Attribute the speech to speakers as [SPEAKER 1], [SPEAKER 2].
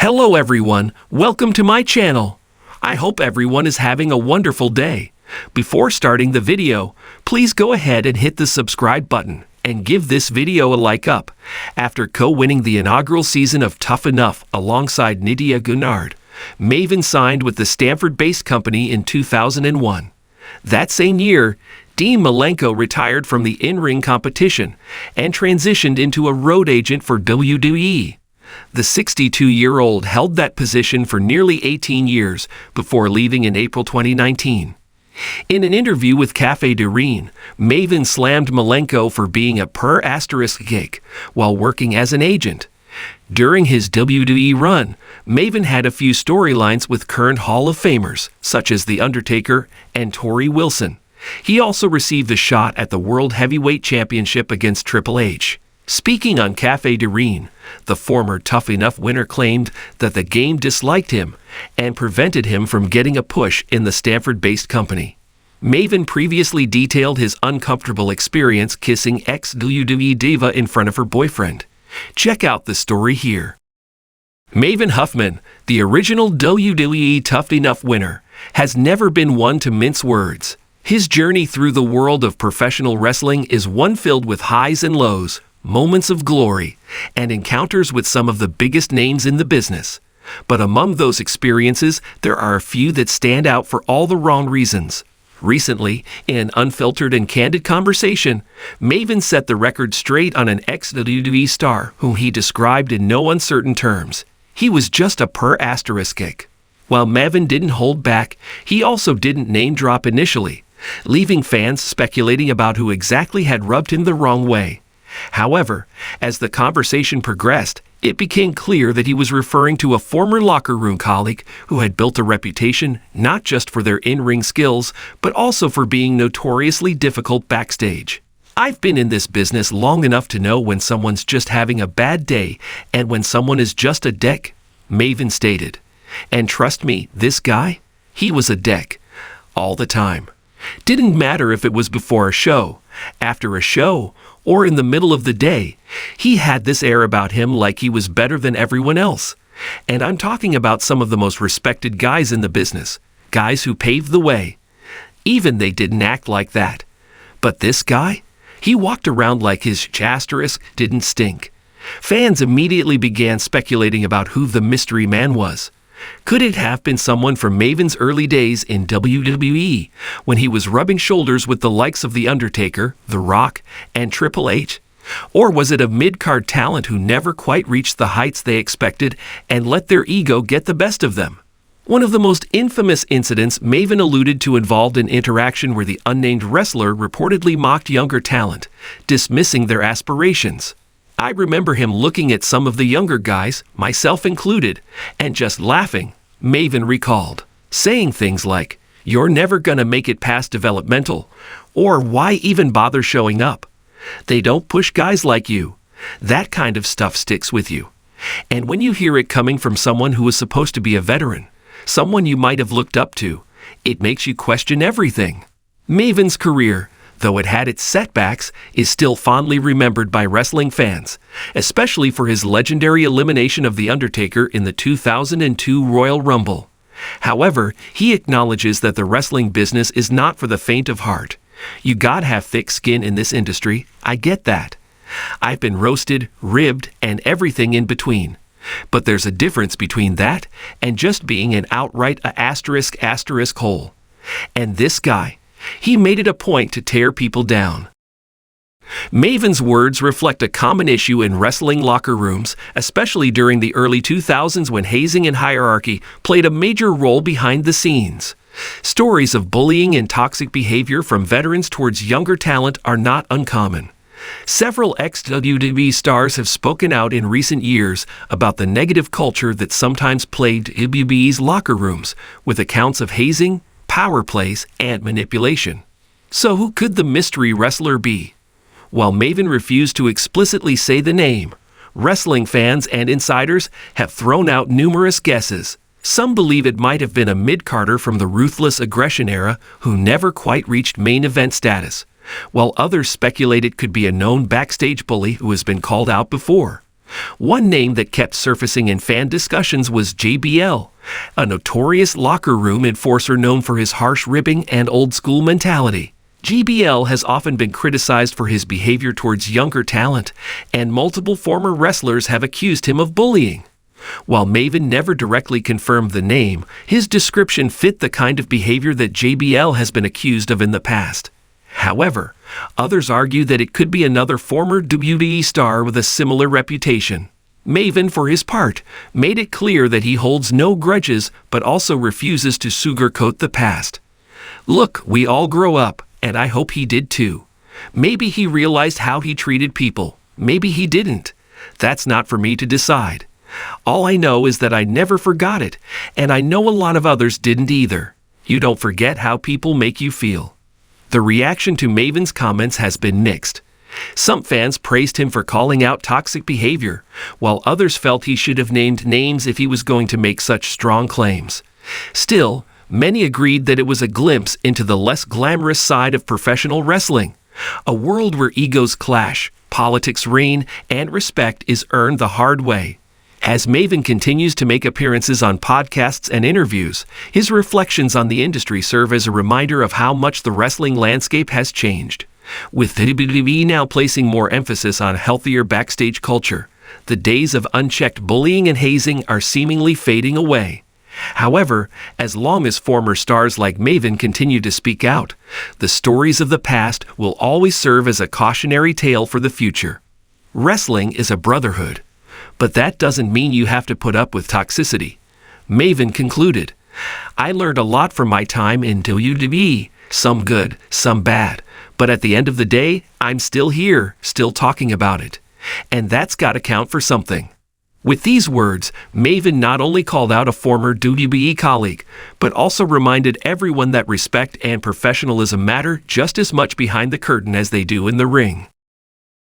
[SPEAKER 1] Hello everyone, welcome to my channel. I hope everyone is having a wonderful day. Before starting the video, please go ahead and hit the subscribe button and give this video a like up. After co-winning the inaugural season of Tough Enough alongside Nydia Gunnard, Maven signed with the Stanford-based company in 2001. That same year, Dean Malenko retired from the in-ring competition and transitioned into a road agent for WWE. The 62-year-old held that position for nearly 18 years before leaving in April 2019. In an interview with Cafe de Reen, Maven slammed Malenko for being a per-asterisk geek while working as an agent. During his WWE run, Maven had a few storylines with current Hall of Famers, such as The Undertaker and Torrie Wilson. He also received a shot at the World Heavyweight Championship against Triple H. Speaking on Cafe de Reen, the former Tough Enough winner claimed that the game disliked him and prevented him from getting a push in the Stanford-based company. Maven previously detailed his uncomfortable experience kissing ex-WWE diva in front of her boyfriend. Check out the story here. Maven Huffman, the original WWE Tough Enough winner, has never been one to mince words. His journey through the world of professional wrestling is one filled with highs and lows, moments of glory, and encounters with some of the biggest names in the business. But among those experiences, there are a few that stand out for all the wrong reasons. Recently, in an unfiltered and candid conversation, Maven set the record straight on an ex-WWE star whom he described in no uncertain terms. He was just a per-asterisk geek. While Maven didn't hold back, he also didn't name-drop initially, leaving fans speculating about who exactly had rubbed him the wrong way. However, as the conversation progressed, it became clear that he was referring to a former locker room colleague who had built a reputation not just for their in-ring skills, but also for being notoriously difficult backstage. I've been in this business long enough to know when someone's just having a bad day and when someone is just a dick, Maven stated. And trust me, this guy, he was a dick. All the time. Didn't matter if it was before a show, after a show, or in the middle of the day. He had this air about him like he was better than everyone else. And I'm talking about some of the most respected guys in the business, guys who paved the way. Even they didn't act like that. But this guy, he walked around like his asterisk didn't stink. Fans immediately began speculating about who the mystery man was. Could it have been someone from Maven's early days in WWE, when he was rubbing shoulders with the likes of The Undertaker, The Rock, and Triple H? Or was it a mid-card talent who never quite reached the heights they expected and let their ego get the best of them? One of the most infamous incidents Maven alluded to involved an interaction where the unnamed wrestler reportedly mocked younger talent, dismissing their aspirations. I remember him looking at some of the younger guys, myself included, and just laughing, Maven recalled, saying things like, "You're never gonna make it past developmental," or "Why even bother showing up? They don't push guys like you." That kind of stuff sticks with you. And when you hear it coming from someone who is supposed to be a veteran, someone you might have looked up to, it makes you question everything. Maven's career, though it had its setbacks, is still fondly remembered by wrestling fans, especially for his legendary elimination of The Undertaker in the 2002 Royal Rumble. However, he acknowledges that the wrestling business is not for the faint of heart. You gotta have thick skin in this industry, I get that. I've been roasted, ribbed, and everything in between. But there's a difference between that and just being an outright asterisk hole. And this guy, he made it a point to tear people down. Maven's words reflect a common issue in wrestling locker rooms, especially during the early 2000s when hazing and hierarchy played a major role behind the scenes. Stories of bullying and toxic behavior from veterans towards younger talent are not uncommon. Several ex-WWE stars have spoken out in recent years about the negative culture that sometimes plagued WWE's locker rooms, with accounts of hazing, power plays, and manipulation. So who could the mystery wrestler be? While Maven refused to explicitly say the name, wrestling fans and insiders have thrown out numerous guesses. Some believe it might have been a mid-carder from the Ruthless Aggression era who never quite reached main event status, while others speculate it could be a known backstage bully who has been called out before. One name that kept surfacing in fan discussions was JBL, a notorious locker room enforcer known for his harsh ribbing and old-school mentality. JBL has often been criticized for his behavior towards younger talent, and multiple former wrestlers have accused him of bullying. While Maven never directly confirmed the name, his description fit the kind of behavior that JBL has been accused of in the past. However, others argue that it could be another former WWE star with a similar reputation. Maven, for his part, made it clear that he holds no grudges but also refuses to sugarcoat the past. "Look, we all grow up, and I hope he did too. Maybe he realized how he treated people. Maybe he didn't. That's not for me to decide. All I know is that I never forgot it, and I know a lot of others didn't either. You don't forget how people make you feel." The reaction to Maven's comments has been mixed. Some fans praised him for calling out toxic behavior, while others felt he should have named names if he was going to make such strong claims. Still, many agreed that it was a glimpse into the less glamorous side of professional wrestling, a world where egos clash, politics reign, and respect is earned the hard way. As Maven continues to make appearances on podcasts and interviews, his reflections on the industry serve as a reminder of how much the wrestling landscape has changed. With WWE now placing more emphasis on healthier backstage culture, the days of unchecked bullying and hazing are seemingly fading away. However, as long as former stars like Maven continue to speak out, the stories of the past will always serve as a cautionary tale for the future. Wrestling is a brotherhood, but that doesn't mean you have to put up with toxicity. Maven concluded, "I learned a lot from my time in WWE, some good, some bad, but at the end of the day, I'm still here, still talking about it. And that's got to count for something." With these words, Maven not only called out a former WWE colleague, but also reminded everyone that respect and professionalism matter just as much behind the curtain as they do in the ring.